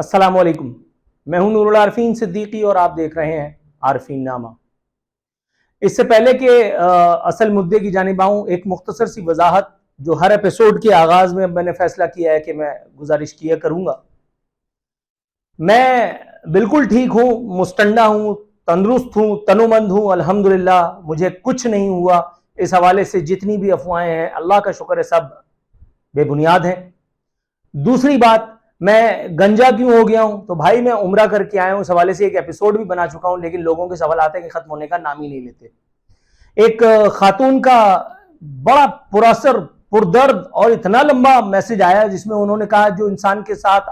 السلام علیکم، میں ہوں نور العارفین صدیقی اور آپ دیکھ رہے ہیں عارفین نامہ۔ اس سے پہلے کہ اصل مدعے کی جانب آؤں، ایک مختصر سی وضاحت جو ہر ایپیسوڈ کے آغاز میں نے فیصلہ کیا ہے کہ میں گزارش کیا کروں گا۔ میں بالکل ٹھیک ہوں، مستنڈا ہوں، تندرست ہوں، تنومند ہوں، الحمدللہ مجھے کچھ نہیں ہوا۔ اس حوالے سے جتنی بھی افواہیں ہیں اللہ کا شکر ہے سب بے بنیاد ہیں۔ دوسری بات، میں گنجا کیوں ہو گیا ہوں؟ تو بھائی میں عمرہ کر کے آیا ہوں، اس حوالے سے ایک ایپیسوڈ بھی بنا چکا ہوں، لیکن لوگوں کے سوال آتے ہیں کہ ختم ہونے کا نام ہی نہیں لیتے۔ ایک خاتون کا بڑا پراثر پردرد اور اتنا لمبا میسج آیا جس میں انہوں نے کہا جو انسان کے ساتھ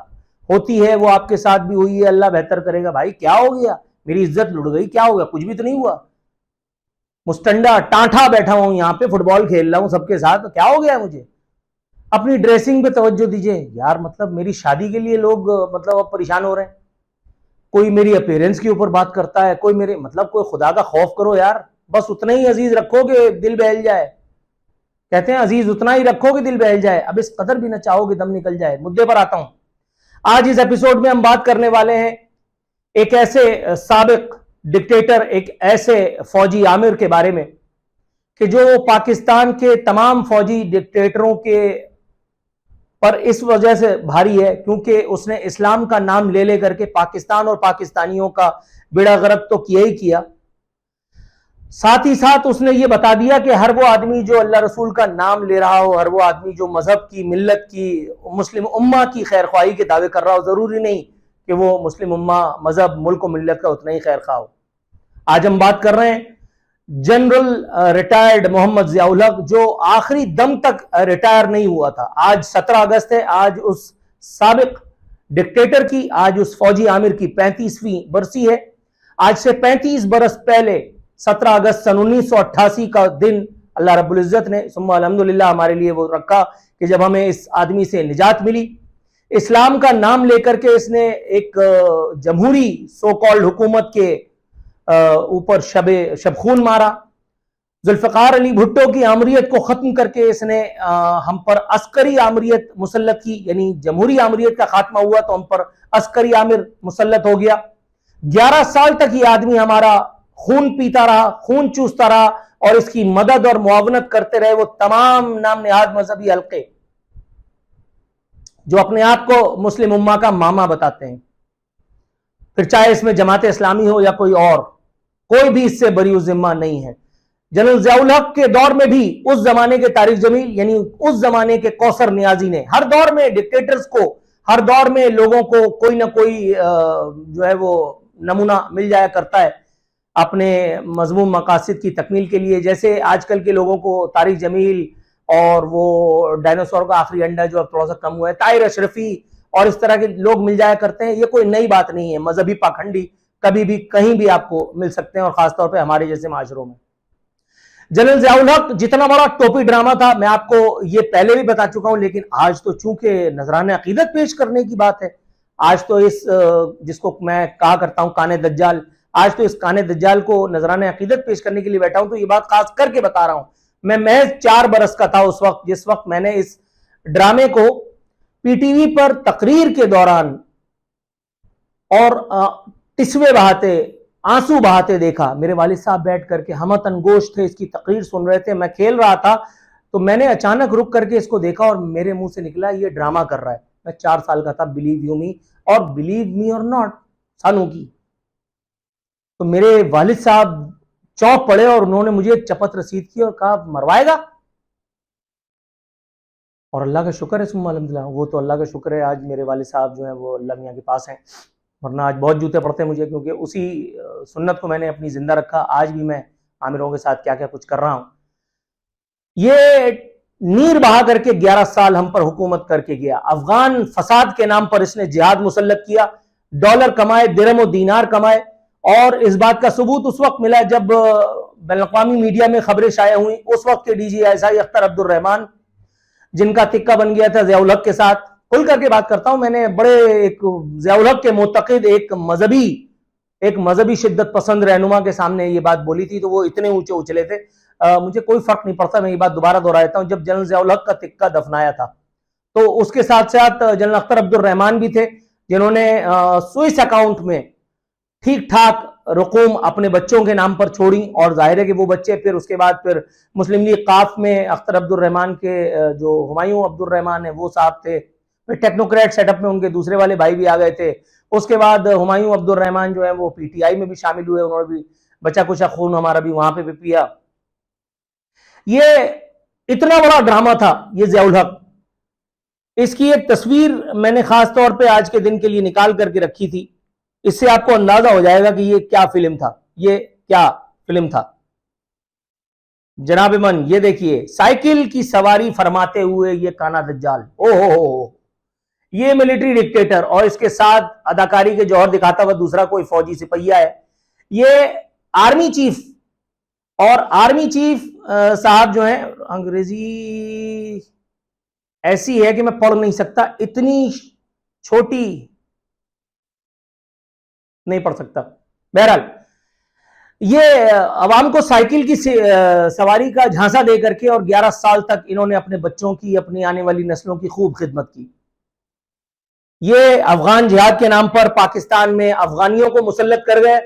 ہوتی ہے وہ آپ کے ساتھ بھی ہوئی ہے، اللہ بہتر کرے گا۔ بھائی کیا ہو گیا؟ میری عزت لٹ گئی؟ کیا ہو گیا؟ کچھ بھی تو نہیں ہوا۔ مستنڈا ٹانٹھا بیٹھا ہوں یہاں پہ، فٹ بال کھیل رہا ہوں سب کے ساتھ، کیا ہو گیا مجھے؟ اپنی ڈریسنگ پہ توجہ دیجئے یار، مطلب میری شادی کے لیے لوگ اب پریشان ہو رہے ہیں، کوئی میری اپیرنس کے اوپر بات کرتا ہے، کوئی میرے کوئی خدا کا خوف کرو یار، بس اتنا ہی عزیز رکھو کہ دل بہل جائے۔ کہتے ہیں عزیز اتنا ہی رکھو کہ دل بہل جائے، اب اس قدر بھی نہ چاہو کہ دم نکل جائے۔ مدعے پر آتا ہوں۔ آج اس ایپیسوڈ میں ہم بات کرنے والے ہیں ایک ایسے سابق ڈکٹیٹر، ایک ایسے فوجی عامر کے بارے میں کہ جو پاکستان کے تمام فوجی ڈکٹیٹروں کے پر اس وجہ سے بھاری ہے کیونکہ اس نے اسلام کا نام لے لے کر کے پاکستان اور پاکستانیوں کا بیڑا غرق تو کیا ہی کیا، ساتھ ہی ساتھ اس نے یہ بتا دیا کہ ہر وہ آدمی جو اللہ رسول کا نام لے رہا ہو، ہر وہ آدمی جو مذہب کی، ملت کی، مسلم امہ کی خیر خواہی کے دعوے کر رہا ہو، ضروری نہیں کہ وہ مسلم امہ، مذہب، ملک و ملت کا اتنا ہی خیر خواہ ہو۔ آج ہم بات کر رہے ہیں جنرل ریٹائرڈ محمد ضیاء الحق، جو آخری دم تک ریٹائر نہیں ہوا تھا۔ آج 17 اگست ہے، آج اس سابق ڈکٹیٹر کی، آج اس فوجی عامر کی 35ویں برسی ہے۔ آج سے 35 برس پہلے 17 اگست سن 1988 کا دن اللہ رب العزت نے ثم الحمدللہ ہمارے لیے وہ رکھا کہ جب ہمیں اس آدمی سے نجات ملی۔ اسلام کا نام لے کر کے اس نے ایک جمہوری سو کالڈ حکومت کے اوپر شب خون مارا۔ ذوالفقار علی بھٹو کی آمریت کو ختم کر کے اس نے ہم پر عسکری آمریت مسلط کی، یعنی جمہوری آمریت کا خاتمہ ہوا تو ہم پر عسکری آمر مسلط ہو گیا۔ 11 سال تک یہ آدمی ہمارا خون پیتا رہا، خون چوستا رہا، اور اس کی مدد اور معاونت کرتے رہے وہ تمام نام نہاد مذہبی حلقے جو اپنے آپ کو مسلم امہ کا ماما بتاتے ہیں، پھر چاہے اس میں جماعت اسلامی ہو یا کوئی اور، کوئی بھی اس سے بری الذمہ نہیں ہے۔ جنرل ضیاء الحق کے دور میں بھی اس زمانے کے طارق جمیل، یعنی اس زمانے کے کوثر نیازی نے، ہر دور میں ڈکٹیٹرز کو، ہر دور میں لوگوں کو کوئی نہ کوئی جو ہے وہ نمونہ مل جایا کرتا ہے اپنے مذموم مقاصد کی تکمیل کے لیے۔ جیسے آج کل کے لوگوں کو طارق جمیل اور وہ ڈائناسور کا آخری انڈا جو اب تھوڑا سا کم ہوا ہے، طاہر اشرفی اور اس طرح کے لوگ مل جایا کرتے ہیں، یہ کوئی نئی بات نہیں ہے۔ مذہبی پاکھنڈی کبھی بھی کہیں بھی آپ کو مل سکتے ہیں، اور خاص طور پہ ہمارے جیسے معاشروں میں۔ جنرل ضیاء الحق جتنا بڑا ٹوپی ڈرامہ تھا، میں آپ کو یہ پہلے بھی بتا چکا ہوں، لیکن آج تو چونکہ نذرانہ عقیدت پیش کرنے کی بات ہے، آج تو اس جس کو میں کہا کرتا ہوں کانے دجال، آج تو اس کانے دجال کو نذرانہ عقیدت پیش کرنے کے لیے بیٹھا ہوں، تو یہ بات خاص کر کے بتا رہا ہوں۔ میں محض 4 برس کا تھا اس وقت جس وقت میں نے اس ڈرامے کو پی ٹی وی پر تقریر کے دوران اور ٹسوے بہاتے، آنسو بہاتے دیکھا۔ میرے والد صاحب بیٹھ کر کے ہمت انگوش تھے، اس کی تقریر سن رہے تھے، میں کھیل رہا تھا، تو میں نے اچانک رک کر کے اس کو دیکھا اور میرے منہ سے نکلا یہ ڈرامہ کر رہا ہے۔ میں 4 سال کا تھا، بلیو یو می اور بلیو می اور ناٹ سالوں کی۔ تو میرے والد صاحب چونک پڑے اور انہوں نے مجھے چپت رسید کی اور کہا مروائے گا؟ اور اللہ کا شکر ہے ثم الحمدللہ، وہ تو اللہ کا شکر ہے آج میرے والد صاحب جو ہیں وہ اللہ میاں کے پاس ہیں، ورنہ آج بہت جوتے پڑتے مجھے، کیونکہ اسی سنت کو میں نے اپنی زندہ رکھا۔ آج بھی میں عامروں کے ساتھ کیا کیا کچھ کر رہا ہوں۔ یہ نیر بہا کر کے 11 سال ہم پر حکومت کر کے گیا۔ افغان فساد کے نام پر اس نے جہاد مسلط کیا، ڈالر کمائے، درہم و دینار کمائے، اور اس بات کا ثبوت اس وقت ملا جب بین الاقوامی میڈیا میں خبریں شائع ہوئیں۔ اس وقت کے D G S I Akhtar Abdur Rahman, جن کا تکہ بن گیا تھا ضیاء الحق کے ساتھ، کھل کر کے بات کرتا ہوں، میں نے بڑے ایک ضیاء الحق کے معتقد ایک مذہبی شدت پسند رہنما کے سامنے یہ بات بولی تھی، تو وہ اتنے اونچے اچھلے تھے، مجھے کوئی فرق نہیں پڑتا، میں یہ بات دوبارہ دہرا دیتا ہوں۔ جب جنرل ضیاء الحق کا تکہ دفنایا تھا تو اس کے ساتھ ساتھ جنرل اختر عبد الرحمان بھی تھے، جنہوں نے سوئس اکاؤنٹ میں ٹھیک ٹھاک رقوم اپنے بچوں کے نام پر چھوڑی، اور ظاہر ہے کہ وہ بچے پھر اس کے بعد پھر مسلم لیگ قاف میں اختر عبد الرحمان کے جو ہمایوں عبد الرحمان ہیں وہ صاحب تھے، پھر ٹیکنوکریٹ سیٹ اپ میں ان کے دوسرے والے بھائی بھی آ گئے تھے، اس کے بعد ہمایوں عبد الرحمان جو ہے وہ پی ٹی آئی میں بھی شامل ہوئے، انہوں نے بھی بچہ کچھ خون ہمارا بھی وہاں پہ بھی پیا۔ یہ اتنا بڑا ڈرامہ تھا یہ ضیاء الحق، اس کی ایک تصویر میں نے خاص طور پہ آج کے دن کے لیے نکال کر کے رکھی تھی، اس سے آپ کو اندازہ ہو جائے گا کہ یہ کیا فلم تھا، یہ کیا فلم تھا۔ جناب من یہ دیکھیے، سائیکل کی سواری فرماتے ہوئے یہ کانا دجال، او ہو، یہ ملٹری ڈکٹیٹر، اور اس کے ساتھ اداکاری کے جوہر دکھاتا ہوا دوسرا کوئی فوجی سپاہیہ ہے، یہ آرمی چیف، اور آرمی چیف صاحب جو ہیں، انگریزی ایسی ہے کہ میں پڑھ نہیں سکتا، اتنی چھوٹی نہیں پڑھ سکتا، بہرحال یہ عوام کو سائیکل کی سواری کا جھانسا دے کر کے اور 11 سال تک انہوں نے اپنے بچوں کی، اپنی آنے والی نسلوں کی خوب خدمت کی۔ یہ افغان جہاد کے نام پر پاکستان میں افغانیوں کو مسلط کر گئے،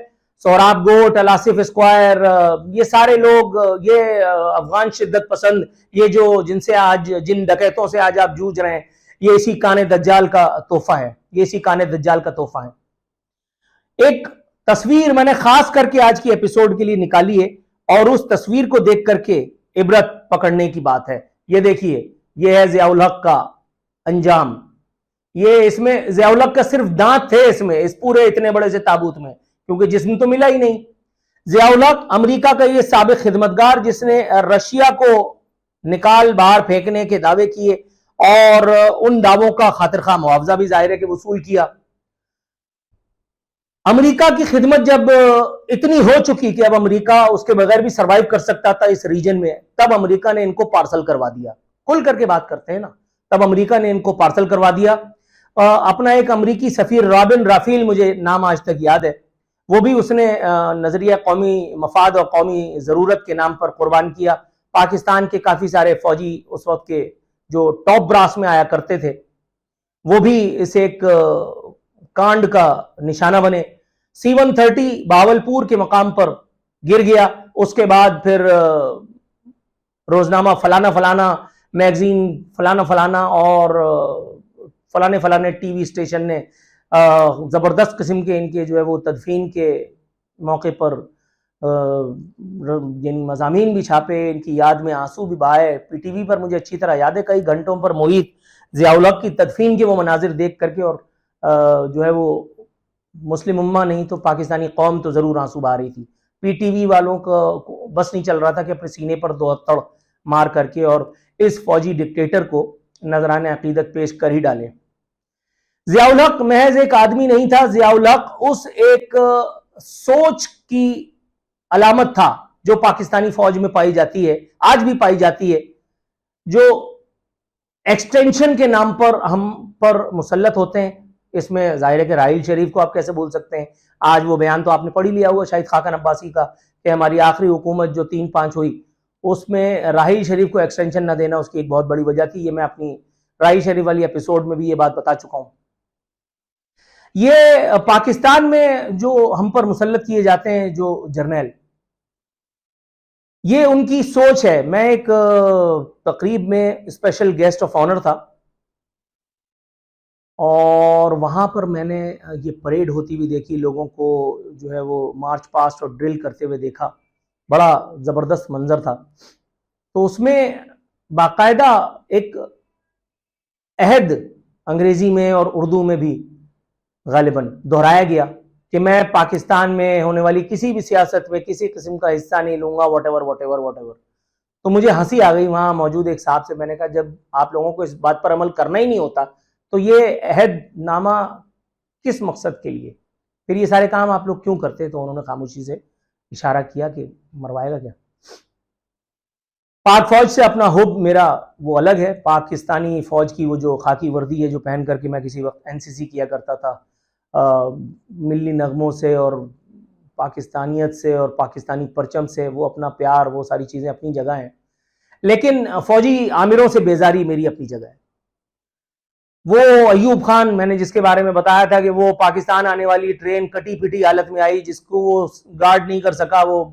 سہراب گوٹ، الاصف اسکوائر، یہ سارے لوگ، یہ افغان شدت پسند، یہ جو جن سے آج، جن ڈکیتوں سے آج آپ جوجھ رہے ہیں، یہ اسی کانے دجال کا تحفہ ہے، یہ اسی کانے دجال کا تحفہ ہے۔ ایک تصویر میں نے خاص کر کے آج کی ایپیسوڈ کے لیے نکالی ہے، اور اس تصویر کو دیکھ کر کے عبرت پکڑنے کی بات ہے۔ یہ دیکھیے، یہ ہے ضیاء الحق کا انجام۔ یہ اس میں ضیاء الحق کا صرف دانت تھے، اس پورے اتنے بڑے سے تابوت میں، کیونکہ جسم تو ملا ہی نہیں۔ ضیاء الحق امریکہ کا یہ سابق خدمتگار، جس نے رشیا کو نکال باہر پھینکنے کے دعوے کیے، اور ان دعووں کا خاطر خواہ معاوضہ بھی ظاہر ہے کہ وصول کیا۔ امریکہ کی خدمت جب اتنی ہو چکی کہ اب امریکہ اس کے بغیر بھی سروائیو کر سکتا تھا اس ریجن میں، تب امریکہ نے ان کو پارسل کروا دیا۔ کھل کر کے بات کرتے ہیں نا، تب امریکہ نے ان کو پارسل کروا دیا۔ اپنا ایک امریکی سفیر رابن رافیل، مجھے نام آج تک یاد ہے، وہ بھی اس نے نظریہ قومی مفاد اور قومی ضرورت کے نام پر قربان کیا۔ پاکستان کے کافی سارے فوجی اس وقت کے جو ٹاپ براس میں آیا کرتے تھے، وہ بھی اس ایک کانڈ کا نشانہ بنے۔ C-130 بہاولپور کے مقام پر گر گیا، اس کے بعد پھر روزنامہ فلانا فلانا، میگزین فلانا فلانا، اور فلانے فلانے ٹی وی اسٹیشن نے زبردست قسم کے ان کے جو ہے وہ تدفین کے موقع پر یعنی مضامین بھی چھاپے، ان کی یاد میں آنسو بھی بہائے۔ پی ٹی وی پر مجھے اچھی طرح یاد ہے کئی گھنٹوں پر محیط ضیاء الحق کی تدفین کے وہ مناظر دیکھ کر کے، اور جو ہے وہ مسلم امہ نہیں تو پاکستانی قوم تو ضرور آنسو بہا رہی تھی۔ پی ٹی وی والوں کو بس نہیں چل رہا تھا کہ اپنے سینے پر دو ہتھڑ مار کر کے اور اس فوجی ڈکٹیٹر کو نذرانہ عقیدت پیش کر ہی ڈالیں۔ ضیاء الحق محض ایک آدمی نہیں تھا، ضیاء الحق اس ایک سوچ کی علامت تھا جو پاکستانی فوج میں پائی جاتی ہے، آج بھی پائی جاتی ہے، جو ایکسٹینشن کے نام پر ہم پر مسلط ہوتے ہیں۔ اس میں ظاہر ہے کہ راحیل شریف کو آپ کیسے بول سکتے ہیں؟ آج وہ بیان تو آپ نے پڑھ ہی لیا ہوا شاہد خاقان عباسی کا، کہ ہماری آخری حکومت جو 3-5 ہوئی، اس میں راحیل شریف کو ایکسٹینشن نہ دینا اس کی ایک بہت بڑی وجہ تھی۔ یہ میں اپنی راحیل شریف والی ایپیسوڈ میں بھی یہ بات بتا چکا ہوں۔ یہ پاکستان میں جو ہم پر مسلط کیے جاتے ہیں جو جرنیل، یہ ان کی سوچ ہے۔ میں ایک تقریب میں اسپیشل گیسٹ آف آنر تھا، اور وہاں پر میں نے یہ پریڈ ہوتی ہوئی دیکھی، لوگوں کو جو ہے وہ مارچ پاسٹ اور ڈرل کرتے ہوئے دیکھا، بڑا زبردست منظر تھا۔ تو اس میں باقاعدہ ایک عہد انگریزی میں اور اردو میں بھی غالباً دہرایا گیا کہ میں پاکستان میں ہونے والی کسی بھی سیاست میں کسی قسم کا حصہ نہیں لوں گا، واٹ ایور۔ تو مجھے ہنسی آ گئی وہاں موجود ایک صاحب سے۔ میں نے کہا جب آپ لوگوں کو اس بات پر عمل کرنا ہی نہیں ہوتا تو یہ عہد نامہ کس مقصد کے لیے، پھر یہ سارے کام آپ لوگ کیوں کرتے؟ تو انہوں نے خاموشی سے اشارہ کیا کہ مروائے گا کیا۔ پاک فوج سے اپنا حب میرا وہ الگ ہے۔ پاکستانی فوج کی وہ جو خاکی وردی ہے جو پہن کر کے میں کسی وقت NCC کیا کرتا تھا، ملی نغموں سے اور پاکستانیت سے اور پاکستانی پرچم سے، وہ اپنا پیار، وہ ساری چیزیں اپنی جگہ ہیں، لیکن فوجی عامروں سے بیزاری میری اپنی جگہ ہے۔ وہ ایوب خان میں نے جس کے بارے میں بتایا تھا کہ وہ پاکستان آنے والی ٹرین کٹی پٹی حالت میں آئی، جس کو وہ گارڈ نہیں کر سکا، وہ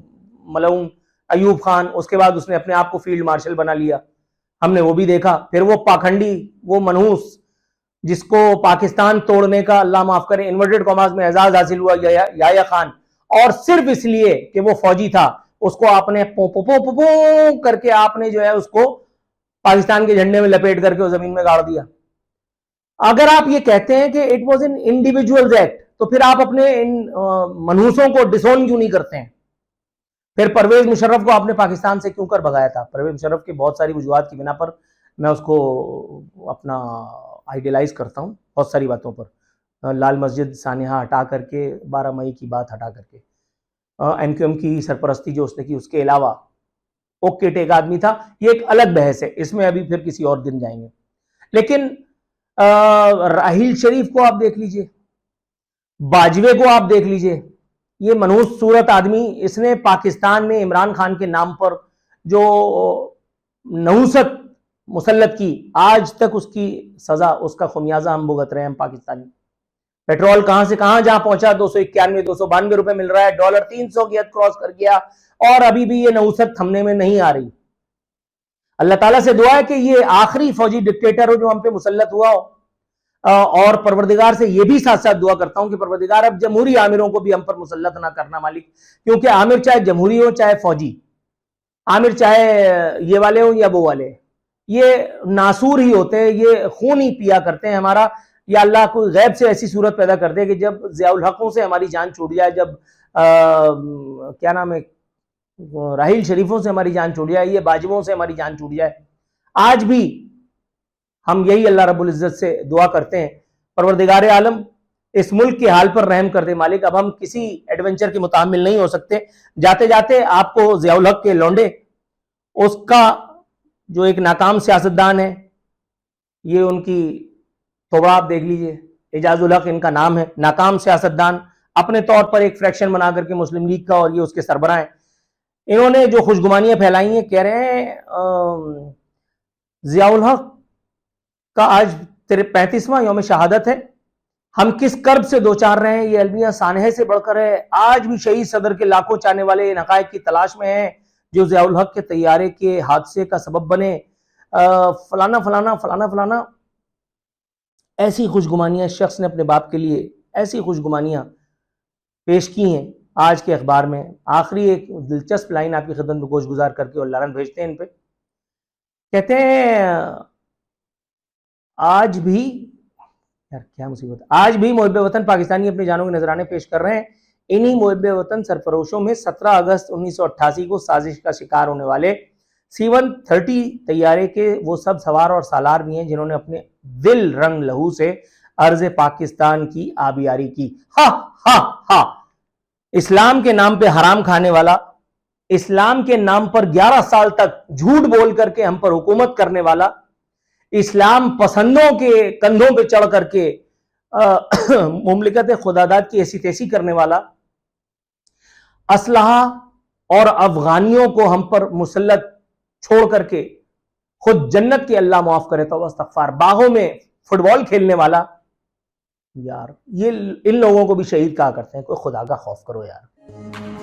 ملعون ایوب خان، اس کے بعد اس نے اپنے آپ کو فیلڈ مارشل بنا لیا، ہم نے وہ بھی دیکھا۔ پھر وہ پاکھنڈی، وہ منحوس جس کو پاکستان توڑنے کا اللہ معاف کرے انورٹڈ کاماز میں اعزاز حاصل ہوا، یحییٰ خان، اور صرف اس لیے کہ وہ فوجی تھا اس کو آپ نے پو پو پو پو پو کر کے آپ نے جو ہے اس کو پاکستان کے جھنڈے میں لپیٹ کر کے زمین میں گاڑ دیا۔ اگر آپ یہ کہتے ہیں کہ it was an individuals act, تو پھر آپ اپنے ان منحوسوں کو ڈسون کیوں نہیں کرتے ہیں؟ پھر پرویز مشرف کو آپ نے پاکستان سے کیوں کر بھگایا تھا؟ پرویز مشرف کی بہت ساری وجوہات کی بنا پر میں اس کو اپنا آئیڈیلائز کرتا ہوں، بہت ساری باتوں پر، لال مسجد سانحہ ہٹا کر کے، 12 مئی کی بات ہٹا کر کے، ایم کیو ایم کی سرپرستی جو اس نے کی، اس کے علاوہ اوکے ٹیک آدمی تھا، یہ ایک الگ بحث ہے، اس میں ابھی پھر کسی اور دن جائیں گے۔ لیکن راحیل شریف کو آپ دیکھ لیجئے، باجوے کو آپ دیکھ لیجئے، یہ منحوس صورت آدمی، اس نے پاکستان میں عمران خان کے نام پر جو نحوست مسلط کی، آج تک اس کی سزا، اس کا خمیازہ ہم بھگت رہے ہیں، ہم پاکستانی۔ پیٹرول کہاں سے کہاں جہاں پہنچا، 291 292 روپے مل رہا ہے، ڈالر 300 کی حد کراس کر گیا، اور ابھی بھی یہ نحوست تھمنے میں نہیں آ رہی۔ اللہ تعالیٰ سے دعا ہے کہ یہ آخری فوجی ڈکٹیٹر ہو جو ہم پہ مسلط ہوا ہو، اور پروردگار سے یہ بھی ساتھ ساتھ دعا کرتا ہوں کہ پروردگار اب جمہوری عامروں کو بھی ہم پر مسلط نہ کرنا مالک، کیونکہ عامر چاہے جمہوری ہو چاہے فوجی، عامر چاہے یہ والے ہوں یا وہ والے، یہ ناسور ہی ہوتے ہیں، یہ خون ہی پیا کرتے ہیں ہمارا۔ یا اللہ کو غیب سے ایسی صورت پیدا کر دے کہ جب ضیاء الحقوں سے ہماری جان چھوٹ جائے، جب کیا نام ہے، راحیل شریفوں سے ہماری جان چھوٹ جائے، یہ باجووں سے ہماری جان چھوٹ جائے۔ آج بھی ہم یہی اللہ رب العزت سے دعا کرتے ہیں، پروردگار عالم اس ملک کے حال پر رحم کر دے مالک۔ اب ہم کسی ایڈونچر کے متحمل نہیں ہو سکتے۔ جاتے جاتے آپ کو ضیاء الحق کے لونڈے، اس کا جو ایک ناکام سیاستدان ہے، یہ ان کی توبہ آپ دیکھ لیجئے، اعجاز الحق ان کا نام ہے، ناکام سیاستدان، اپنے طور پر ایک فریکشن بنا کر کے مسلم لیگ کا، اور یہ اس کے سربراہ ہیں۔ انہوں نے جو خوشگمانیاں پھیلائی ہیں، کہہ رہے ہیں ضیاء الحق کا آج 35واں یوم شہادت ہے، ہم کس کرب سے دوچار رہے ہیں، یہ المیہ سانحے سے بڑھ کر ہے، آج بھی شہید صدر کے لاکھوں چاہنے والے ان حقائق کی تلاش میں ہیں جو ضیاء الحق کے طیارے کے حادثے کا سبب بنے، فلانا فلانا فلانا فلانا۔ ایسی خوشگمانیاں شخص نے اپنے باپ کے لیے ایسی خوشگمانیاں پیش کی ہیں آج کے اخبار میں۔ آخری ایک دلچسپ لائن آپ کی خدمت میں گوش گزار کر کے اور لارن بھیجتے ہیں ان پہ، کہتے ہیں آج بھی، یار کیا مصیبت، آج بھی محب وطن پاکستانی اپنی جانوں کے نذرانے پیش کر رہے ہیں۔ انہی محب وطن سرفروشوں میں 17 اگست 1988 کو سازش کا شکار ہونے والے C-130 طیارے کے وہ سب سوار اور سالار بھی ہیں جنہوں نے اپنے دل رنگ لہو سے ارض پاکستان کی آبیاری کی۔ ہاں ہاں ہاں، اسلام کے نام پہ حرام کھانے والا، اسلام کے نام پر 11 سال تک جھوٹ بول کر کے ہم پر حکومت کرنے والا، اسلام پسندوں کے کندھوں پہ چڑھ کر کے مملکت خداداد کی ایسی تیسی کرنے والا، اسلحہ اور افغانیوں کو ہم پر مسلط چھوڑ کر کے خود جنت کے اللہ معاف کرے تو استغفار باغوں میں فٹ بال کھیلنے والا، یار یہ ان لوگوں کو بھی شہید کہا کرتے ہیں۔ کوئی خدا کا خوف کرو یار۔